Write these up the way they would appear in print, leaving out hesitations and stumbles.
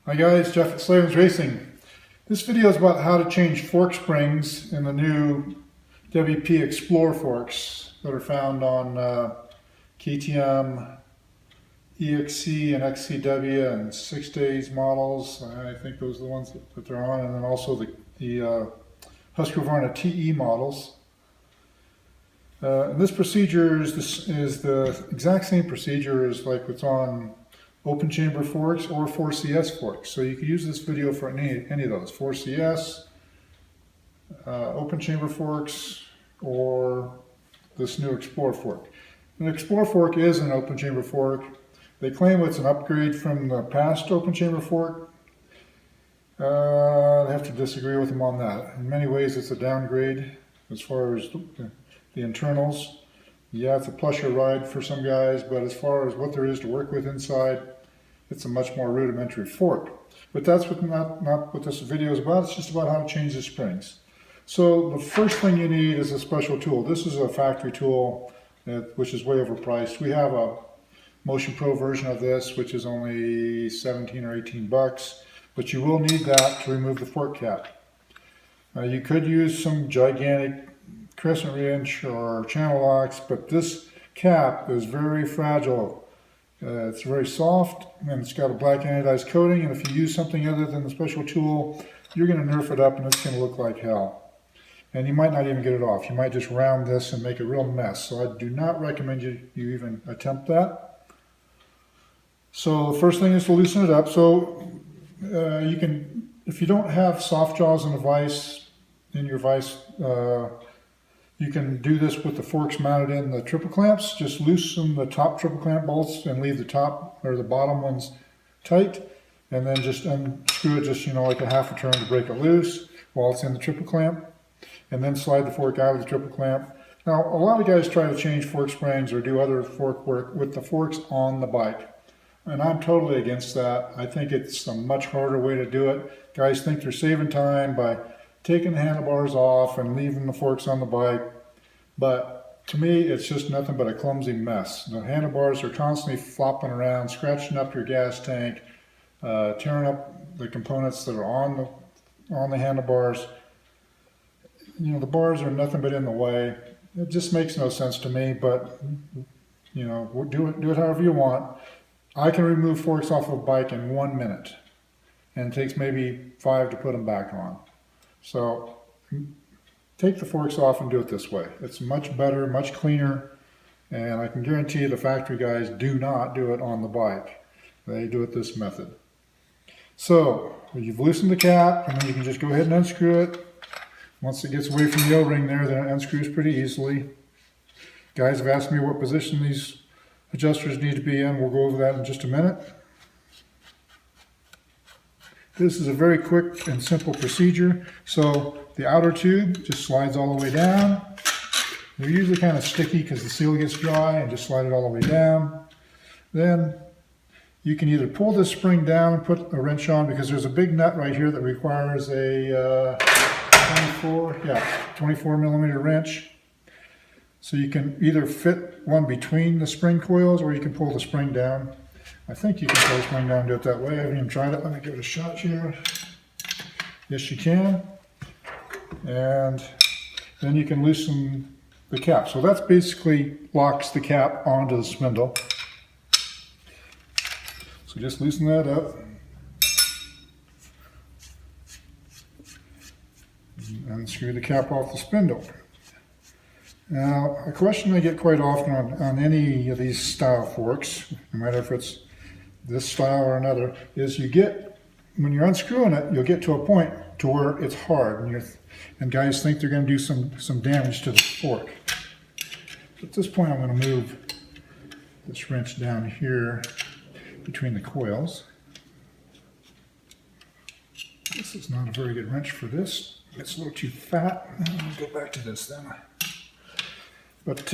Hi guys, Jeff at Slavens Racing. This video is about how to change fork springs in the new WP Explor forks that are found on KTM, EXC, and XCW and 6 days models. I think those are the ones that they're on, and then also the Husqvarna TE models. And this procedure is the exact same procedure as like what's on open chamber forks or 4CS forks. So you can use this video for any of those, 4CS, open chamber forks, or this new Explor fork. An Explor fork is an open chamber fork. They claim it's an upgrade from the past open chamber fork. I have to disagree with them on that. In many ways it's a downgrade as far as the internals. Yeah, it's a plusher ride for some guys, but as far as what there is to work with inside, it's a much more rudimentary fork. But that's not what this video is about. It's just about how to change the springs. So the first thing you need is a special tool. This is a factory tool, which is way overpriced. We have a Motion Pro version of this, which is only 17 or 18 bucks, but you will need that to remove the fork cap. You could use some gigantic crescent wrench or channel locks, but this cap is very fragile. It's very soft, and it's got a black anodized coating, and if you use something other than the special tool, you're going to nerf it up and it's going to look like hell. And you might not even get it off. You might just round this and make a real mess. So I do not recommend you even attempt that. So the first thing is to loosen it up. So you can, if you don't have soft jaws in your vise, you can do this with the forks mounted in the triple clamps. Just loosen the top triple clamp bolts and leave the top or the bottom ones tight, and then just unscrew it just, like a half a turn to break it loose while it's in the triple clamp, and then slide the fork out of the triple clamp. Now, a lot of guys try to change fork springs or do other fork work with the forks on the bike, and I'm totally against that. I think it's a much harder way to do it. Guys think they're saving time by taking the handlebars off and leaving the forks on the bike, but to me it's just nothing but a clumsy mess. The handlebars are constantly flopping around, scratching up your gas tank, tearing up the components that are on the handlebars. The bars are nothing but in the way. It just makes no sense to me, but do it however you want. I can remove forks off of a bike in 1 minute, and it takes maybe 5 to put them back on. So take the forks off and do it this way. It's much better, much cleaner, and I can guarantee you the factory guys do not do it on the bike. They do it this method. So you've loosened the cap, and then you can just go ahead and unscrew it. Once it gets away from the O-ring there, then it unscrews pretty easily. Guys have asked me what position these adjusters need to be in. We'll go over that in just a minute. This is a very quick and simple procedure. So the outer tube just slides all the way down. They're usually kind of sticky because the seal gets dry, and just slide it all the way down. Then you can either pull this spring down and put a wrench on, because there's a big nut right here that requires a 24 millimeter wrench. So you can either fit one between the spring coils, or you can pull the spring down. I think you can pull the spring down and do it that way. I haven't even tried it. Let me give it a shot here. Yes, you can. And then you can loosen the cap. So that basically locks the cap onto the spindle. So just loosen that up. And unscrew the cap off the spindle. Now, a question I get quite often on any of these style forks, no matter if it's this style or another, is when you're unscrewing it, you'll get to a point to where it's hard, and guys think they're going to do some damage to the fork. At this point, I'm going to move this wrench down here between the coils. This is not a very good wrench for this. It's a little too fat. I'll go back to this then. But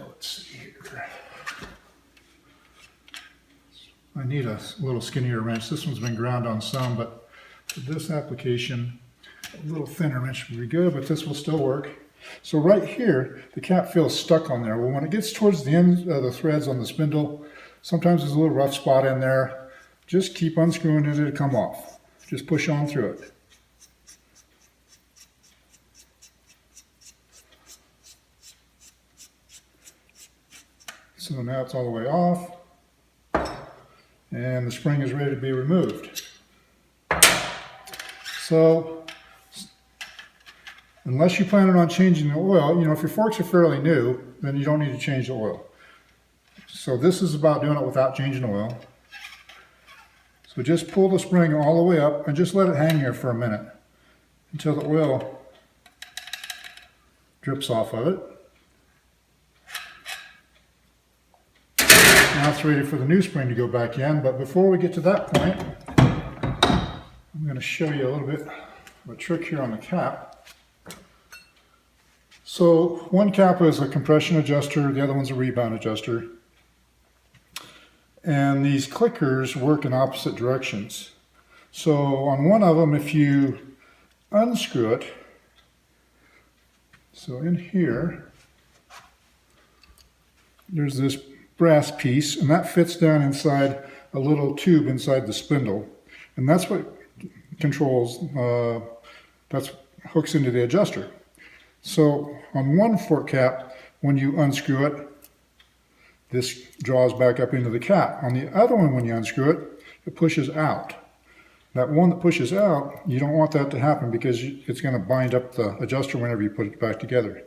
let's see here. I need a little skinnier wrench. This one's been ground on some, but for this application, a little thinner wrench would be good, but this will still work. So right here, the cap feels stuck on there. Well, when it gets towards the end of the threads on the spindle, Sometimes there's a little rough spot in there. Just keep unscrewing it, it'll come off. Just push on through it. So now it's all the way off, and the spring is ready to be removed. So, unless you plan on changing the oil, if your forks are fairly new, then you don't need to change the oil. So this is about doing it without changing oil. So just pull the spring all the way up and just let it hang here for a minute until the oil drips off of it. Now it's ready for the new spring to go back in, but before we get to that point, I'm going to show you a little bit of a trick here on the cap. So one cap is a compression adjuster, the other one's a rebound adjuster. And these clickers work in opposite directions. So on one of them, if you unscrew it, so in here, there's this brass piece, and that fits down inside a little tube inside the spindle, and that's what controls, that's hooks into the adjuster. So on one fork cap, when you unscrew it, this draws back up into the cap. On the other one, when you unscrew it, it pushes out. That one that pushes out, you don't want that to happen because it's going to bind up the adjuster whenever you put it back together.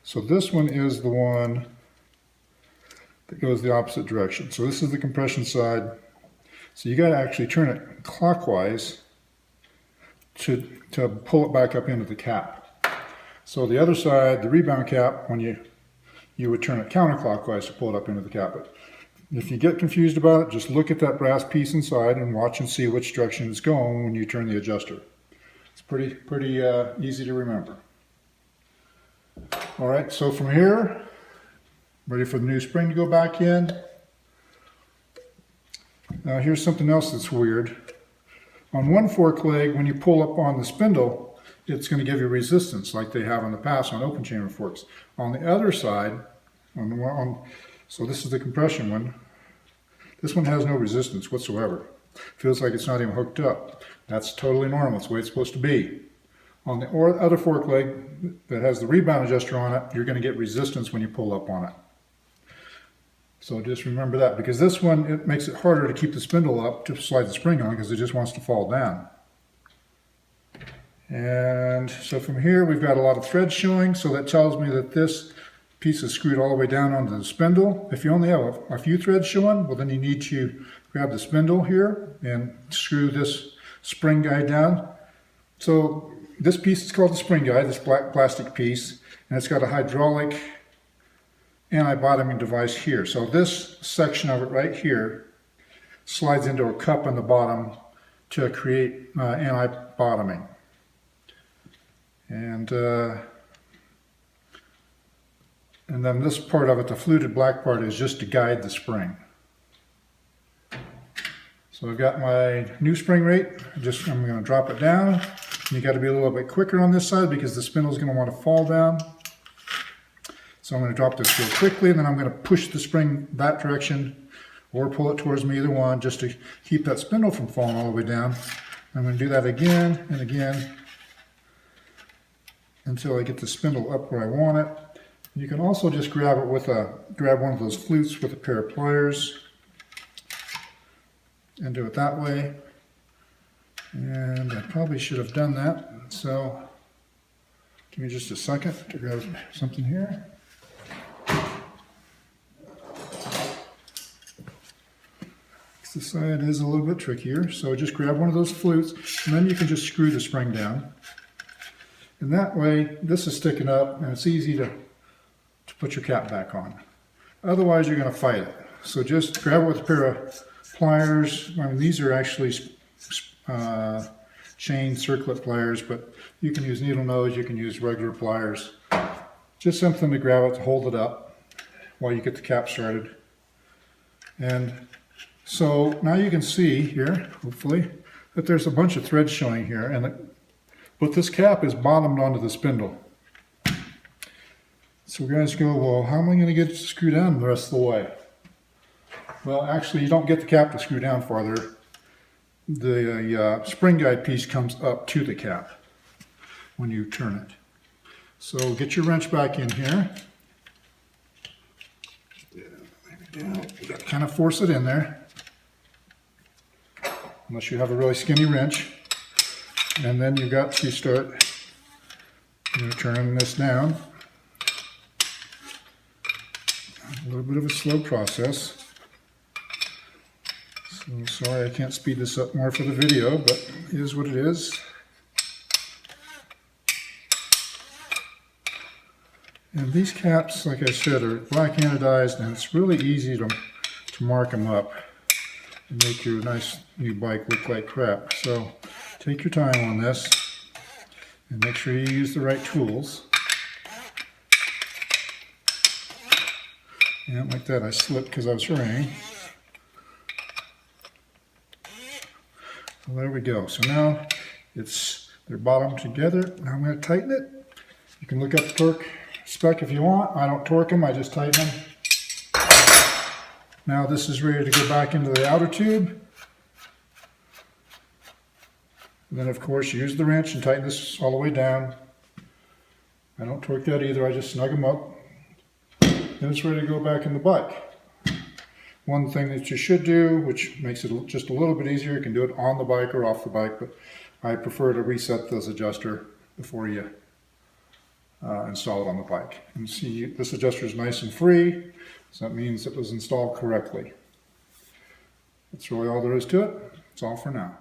So this one is the one that goes the opposite direction. So this is the compression side. So you got to actually turn it clockwise to pull it back up into the cap. So the other side, the rebound cap, when you would turn it counterclockwise to pull it up into the cap. But if you get confused about it, just look at that brass piece inside and watch and see which direction it's going when you turn the adjuster. It's pretty easy to remember. All right, so from here, ready for the new spring to go back in. Now here's something else that's weird. On one fork leg, when you pull up on the spindle, it's going to give you resistance like they have in the past on open chamber forks. On the other side, so this is the compression one, this one has no resistance whatsoever. Feels like it's not even hooked up. That's totally normal. It's the way it's supposed to be. On the other fork leg that has the rebound adjuster on it, you're going to get resistance when you pull up on it. So just remember that, because this one, it makes it harder to keep the spindle up to slide the spring on because it just wants to fall down. And so from here, we've got a lot of threads showing, so that tells me that this piece is screwed all the way down onto the spindle. If you only have a few threads showing, well then you need to grab the spindle here and screw this spring guide down. So this piece is called the spring guide, this black plastic piece, and it's got a hydraulic anti-bottoming device here. So this section of it right here slides into a cup on the bottom to create anti-bottoming. And then this part of it, the fluted black part, is just to guide the spring. So I've got my new spring rate. I'm going to drop it down. You got to be a little bit quicker on this side because the spindle is going to want to fall down. So I'm going to drop this real quickly, and then I'm going to push the spring that direction or pull it towards me, either one, just to keep that spindle from falling all the way down. I'm going to do that again and again until I get the spindle up where I want it. You can also just grab it with grab one of those flutes with a pair of pliers and do it that way. And I probably should have done that. So give me just a second to grab something here. This side is a little bit trickier, so just grab one of those flutes and then you can just screw the spring down. And that way, this is sticking up and it's easy to put your cap back on. Otherwise, you're going to fight it. So just grab it with a pair of pliers. I mean, these are actually chain circlip pliers, but you can use needle nose, you can use regular pliers. Just something to grab it to hold it up while you get the cap started. And so now you can see here, hopefully, that there's a bunch of threads showing here, but this cap is bottomed onto the spindle. So you guys go, well, how am I going to get it to screw down the rest of the way? Well, actually, you don't get the cap to screw down farther. The spring guide piece comes up to the cap when you turn it. So get your wrench back in here. There we go. You got to kind of force it in there, unless you have a really skinny wrench. And then you've got to start turning this down. A little bit of a slow process. So sorry I can't speed this up more for the video, but it is what it is. And these caps, like I said, are black anodized, and it's really easy to mark them up and make your nice new bike look like crap. So take your time on this and make sure you use the right tools. And like that, I slipped because I was hurrying. So there we go. So now they're bottom together. Now I'm going to tighten it. You can look up the torque spec if you want. I don't torque them, I just tighten them. Now this is ready to go back into the outer tube. And then of course use the wrench and tighten this all the way down. I don't torque that either, I just snug them up. Then it's ready to go back in the bike. One thing that you should do, which makes it just a little bit easier, you can do it on the bike or off the bike, but I prefer to reset this adjuster before you install it on the bike. And see, this adjuster is nice and free, so that means it was installed correctly. That's really all there is to it. That's all for now.